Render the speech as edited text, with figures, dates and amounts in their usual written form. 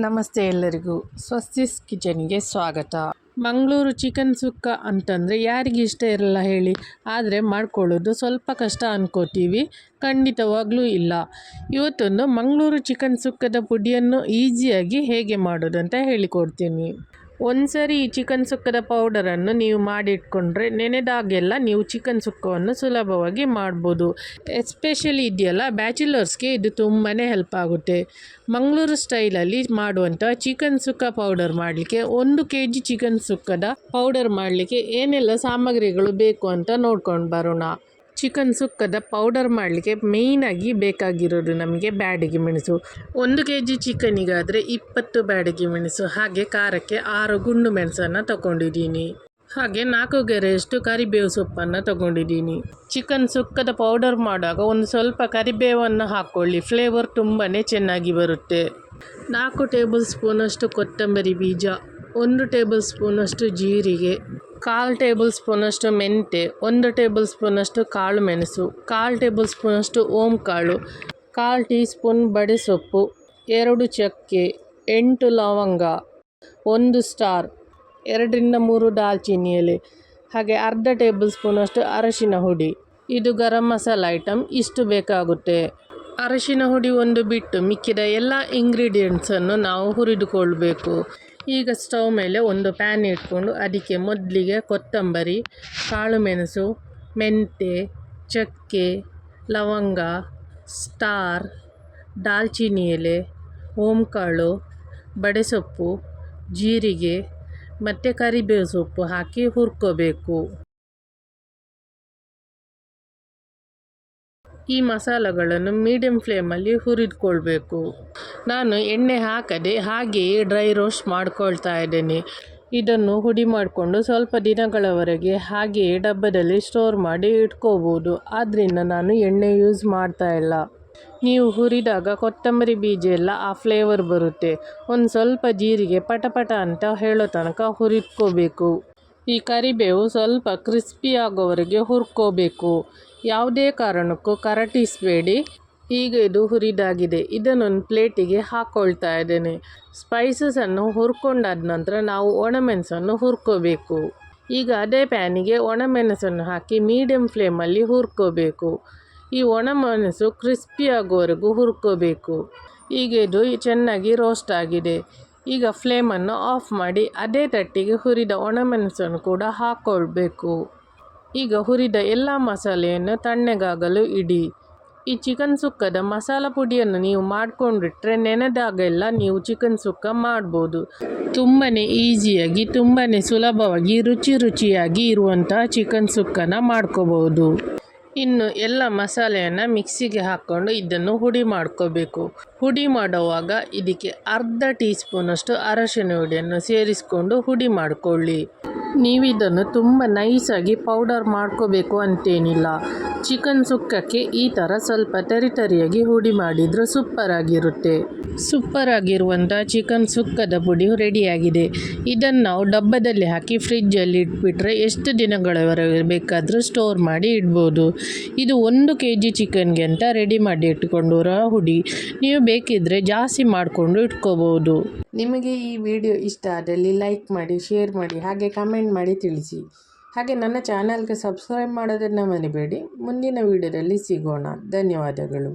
ನಮಸ್ತೆ ಎಲ್ಲರಿಗೂ ಸ್ವಸ್ತಿಸ್ ಕಿಚನ್ಗೆ ಸ್ವಾಗತ. ಮಂಗಳೂರು ಚಿಕನ್ ಸುಕ್ಕ ಅಂತಂದರೆ ಯಾರಿಗೆ ಇಷ್ಟ ಇರಲ್ಲ ಹೇಳಿ, ಆದರೆ ಮಾಡ್ಕೊಳ್ಳೋದು ಸ್ವಲ್ಪ ಕಷ್ಟ ಅನ್ಕೋತೀವಿ, ಖಂಡಿತವಾಗ್ಲೂ ಇಲ್ಲ. ಇವತ್ತೊಂದು ಮಂಗಳೂರು ಚಿಕನ್ ಸುಕ್ಕದ ಪುಡಿಯನ್ನು ಈಸಿಯಾಗಿ ಹೇಗೆ ಮಾಡೋದು ಅಂತ ಹೇಳಿಕೊಡ್ತೀನಿ. ಒಂದ್ಸರಿ ಈ ಚಿಕನ್ ಸುಕ್ಕದ ಪೌಡರನ್ನು ನೀವು ಮಾಡಿಟ್ಕೊಂಡ್ರೆ ನೆನೆದಾಗೆಲ್ಲ ನೀವು ಚಿಕನ್ ಸುಕ್ಕವನ್ನು ಸುಲಭವಾಗಿ ಮಾಡ್ಬೋದು. ಎಸ್ಪೆಷಲಿ ಇದೆಯಲ್ಲ ಬ್ಯಾಚುಲರ್ಸ್ಗೆ ಇದು ತುಂಬಾ ಹೆಲ್ಪ್ ಆಗುತ್ತೆ. ಮಂಗಳೂರು ಸ್ಟೈಲಲ್ಲಿ ಮಾಡುವಂಥ ಚಿಕನ್ ಸುಕ್ಕ ಪೌಡರ್ ಮಾಡಲಿಕ್ಕೆ 1 kg ಚಿಕನ್ ಸುಕ್ಕದ ಪೌಡರ್ ಮಾಡಲಿಕ್ಕೆ ಏನೆಲ್ಲ ಸಾಮಗ್ರಿಗಳು ಬೇಕು ಅಂತ ನೋಡ್ಕೊಂಡು ಬರೋಣ. ಚಿಕನ್ ಸುಕ್ಕದ ಪೌಡರ್ ಮಾಡಲಿಕ್ಕೆ ಮೇಯ್ನಾಗಿ ಬೇಕಾಗಿರೋದು ನಮಗೆ ಬ್ಯಾಡಗಿ ಮೆಣಸು. 1 kg ಚಿಕನಿಗಾದರೆ 20 ಬ್ಯಾಡಗಿ ಮೆಣಸು, ಹಾಗೆ ಖಾರಕ್ಕೆ 6 ಗುಂಡು ಮೆಣಸನ್ನು ತಗೊಂಡಿದ್ದೀನಿ. ಹಾಗೆ 4 ಗೆರೆಯಷ್ಟು ಕರಿಬೇವು ಸೊಪ್ಪನ್ನು ತಗೊಂಡಿದ್ದೀನಿ. ಚಿಕನ್ ಸುಕ್ಕದ ಪೌಡರ್ ಮಾಡುವಾಗ ಒಂದು ಸ್ವಲ್ಪ ಕರಿಬೇವನ್ನು ಹಾಕ್ಕೊಳ್ಳಿ, ಫ್ಲೇವರ್ ತುಂಬಾ ಚೆನ್ನಾಗಿ ಬರುತ್ತೆ. 4 ಟೇಬಲ್ ಸ್ಪೂನಷ್ಟು ಕೊತ್ತಂಬರಿ ಬೀಜ, 1 ಟೇಬಲ್ ಸ್ಪೂನಷ್ಟು ಜೀರಿಗೆ, 1/4 ಟೇಬಲ್ ಸ್ಪೂನಷ್ಟು ಮೆಂತೆ, 1 ಟೇಬಲ್ ಸ್ಪೂನಷ್ಟು ಕಾಳು ಮೆಣಸು, 1/4 ಟೇಬಲ್ ಸ್ಪೂನಷ್ಟು ಓಮ್ ಕಾಳು, 1/4 ಟೀ ಸ್ಪೂನ್ ಬಡೆಸೊಪ್ಪು, 2 ಚಕ್ಕೆ, 8 ಲವಂಗ, 1 ಸ್ಟಾರ್, 2ರಿಂದ 3 ದಾಲ್ಚಿನ್ನಿ ಎಲೆ, ಹಾಗೆ ಅರ್ಧ ಟೇಬಲ್ ಸ್ಪೂನಷ್ಟು ಅರಶಿನ ಹುಡಿ. ಇದು ಗರಂ ಮಸಾಲ ಐಟಮ್, ಇಷ್ಟು ಬೇಕಾಗುತ್ತೆ. ಅರಶಿನ ಹುಡಿ ಒಂದು ಬಿಟ್ಟು ಮಿಕ್ಕಿದ ಎಲ್ಲ ಇಂಗ್ರೀಡಿಯೆಂಟ್ಸನ್ನು ನಾವು ಹುರಿದುಕೊಳ್ಬೇಕು. ಈಗ ಸ್ಟವ್ ಮೇಲೆ ಒಂದು ಪ್ಯಾನ್ ಇಟ್ಕೊಂಡು ಅದಕ್ಕೆ ಮೊದಲಿಗೆ ಕೊತ್ತಂಬರಿ, ಕಾಳು ಮೆಣಸು, ಮೆಂತೆ, ಚಕ್ಕೆ, ಲವಂಗ, ಸ್ಟಾರ್, ದಾಲ್ಚಿನ್ನಿ ಎಲೆ, ಓಂಕಾಳು, ಬಡೆಸೊಪ್ಪು, ಜೀರಿಗೆ ಮತ್ತು ಕರಿಬೇವು ಸೊಪ್ಪು ಹಾಕಿ ಹುರ್ಕೋಬೇಕು. ಈ ಮಸಾಲೆಗಳನ್ನು ಮೀಡಿಯಂ ಫ್ಲೇಮಲ್ಲಿ ಹುರಿದುಕೊಳ್ಬೇಕು. ನಾನು ಎಣ್ಣೆ ಹಾಕದೆ ಹಾಗೆಯೇ ಡ್ರೈ ರೋಸ್ಟ್ ಮಾಡ್ಕೊಳ್ತಾ ಇದ್ದೇನೆ. ಇದನ್ನು ಹುಡಿ ಮಾಡಿಕೊಂಡು ಸ್ವಲ್ಪ ದಿನಗಳವರೆಗೆ ಹಾಗೆಯೇ ಡಬ್ಬದಲ್ಲಿ ಸ್ಟೋರ್ ಮಾಡಿ ಇಟ್ಕೋಬೋದು. ಆದ್ದರಿಂದ ನಾನು ಎಣ್ಣೆ ಯೂಸ್ ಮಾಡ್ತಾ ಇಲ್ಲ. ನೀವು ಹುರಿದಾಗ ಕೊತ್ತಂಬರಿ ಬೀಜ ಎಲ್ಲ ಆ ಫ್ಲೇವರ್ ಬರುತ್ತೆ. ಒಂದು ಸ್ವಲ್ಪ ಜೀರಿಗೆ ಪಟಪಟ ಅಂತ ಹೇಳೋ ತನಕ ಹುರಿದ್ಕೋಬೇಕು. ಈ ಕರಿಬೇವು ಸ್ವಲ್ಪ ಕ್ರಿಸ್ಪಿ ಆಗೋವರೆಗೆ ಹುರ್ಕೋಬೇಕು. ಯಾವುದೇ ಕಾರಣಕ್ಕೂ ಕರಟಿಸಬೇಡಿ. ಈಗ ಇದು ಹುರಿದಾಗಿದೆ, ಇದನ್ನೊಂದು ಪ್ಲೇಟಿಗೆ ಹಾಕ್ಕೊಳ್ತಾ ಇದ್ದೇನೆ. ಸ್ಪೈಸಸನ್ನು ಹುರ್ಕೊಂಡಾದ ನಂತರ ನಾವು ಒಣಮೆಣಸನ್ನು ಹುರ್ಕೋಬೇಕು. ಈಗ ಅದೇ ಪ್ಯಾನಿಗೆ ಒಣಮೆಣಸನ್ನು ಹಾಕಿ ಮೀಡಿಯಂ ಫ್ಲೇಮಲ್ಲಿ ಹುರ್ಕೋಬೇಕು. ಈ ಒಣಮೆಣಸು ಕ್ರಿಸ್ಪಿ ಆಗೋವರೆಗೂ ಹುರ್ಕೋಬೇಕು. ಈಗ ಇದು ಚೆನ್ನಾಗಿ ರೋಸ್ಟ್ ಆಗಿದೆ. ಈಗ ಫ್ಲೇಮನ್ನು ಆಫ್ ಮಾಡಿ ಅದೇ ತಟ್ಟಿಗೆ ಹುರಿದ ಒಣಮೆಣಸನ್ನು ಕೂಡ ಹಾಕ್ಕೊಳ್ಬೇಕು. ಈಗ ಹುರಿದ ಎಲ್ಲ ಮಸಾಲೆಯನ್ನು ತಣ್ಣಗಾಗಲು ಇಡಿ. ಈ ಚಿಕನ್ ಸುಕ್ಕದ ಮಸಾಲ ಪುಡಿಯನ್ನು ನೀವು ಮಾಡಿಕೊಂಡಿಟ್ರೆ ನೆನೆದಾಗೆಲ್ಲ ನೀವು ಚಿಕನ್ ಸುಕ್ಕ ಮಾಡ್ಬೋದು. ತುಂಬಾ ಈಸಿಯಾಗಿ ತುಂಬಾ ಸುಲಭವಾಗಿ ರುಚಿಯಾಗಿ ಇರುವಂಥ ಚಿಕನ್ ಸುಕ್ಕನ ಮಾಡ್ಕೋಬೋದು. ಇನ್ನು ಎಲ್ಲ ಮಸಾಲೆಯನ್ನು ಮಿಕ್ಸಿಗೆ ಹಾಕ್ಕೊಂಡು ಇದನ್ನು ಹುಡಿ ಮಾಡ್ಕೋಬೇಕು. ಹುಡಿ ಮಾಡುವಾಗ ಇದಕ್ಕೆ ಅರ್ಧ ಟೀ ಸ್ಪೂನಷ್ಟು ಅರಶಿನ ಹುಡಿಯನ್ನು ಸೇರಿಸ್ಕೊಂಡು ಹುಡಿ ಮಾಡಿಕೊಳ್ಳಿ. ನೀವಿದನ್ನು ತುಂಬ ನೈಸಾಗಿ ಪೌಡರ್ ಮಾಡ್ಕೋಬೇಕು ಅಂತೇನಿಲ್ಲ. ಚಿಕನ್ ಸುಕ್ಕಕ್ಕೆ ಈ ಥರ ಸ್ವಲ್ಪ ತರಿಯಾಗಿ ಹುಡಿ ಮಾಡಿದರೆ ಸೂಪರ್ ಆಗಿರುವಂಥ ಚಿಕನ್ ಸುಕ್ಕದ ಪುಡಿ ರೆಡಿಯಾಗಿದೆ. ಇದನ್ನು ನಾವು ಡಬ್ಬದಲ್ಲಿ ಹಾಕಿ ಫ್ರಿಜ್ಜಲ್ಲಿ ಇಟ್ಬಿಟ್ರೆ ಎಷ್ಟು ದಿನಗಳವರೆಗೆ ಬೇಕಾದರೂ ಸ್ಟೋರ್ ಮಾಡಿ ಇಡ್ಬೋದು. ಇದು 1 kg ಚಿಕನ್ಗೆ ಅಂತ ರೆಡಿ ಮಾಡಿ ಇಟ್ಕೊಂಡೋರ ಹುಡಿ. ನೀವು ಬೇಕಿದ್ದರೆ ಜಾಸ್ತಿ ಮಾಡಿಕೊಂಡು ಇಟ್ಕೋಬೋದು. ನಿಮಗೆ ಈ ವಿಡಿಯೋ ಇಷ್ಟ ಆದಲ್ಲಿ ಲೈಕ್ ಮಾಡಿ, ಶೇರ್ ಮಾಡಿ, ಹಾಗೆ ಕಮೆಂಟ್ ಮಾಡಿ ತಿಳಿಸಿ. ಹಾಗೆ ನನ್ನ ಚಾನಲ್ಗೆ ಸಬ್ಸ್ಕ್ರೈಬ್ ಮಾಡೋದನ್ನು ಮರಿಬೇಡಿ. ಮುಂದಿನ ವಿಡಿಯೋದಲ್ಲಿ ಸಿಗೋಣ. ಧನ್ಯವಾದಗಳು.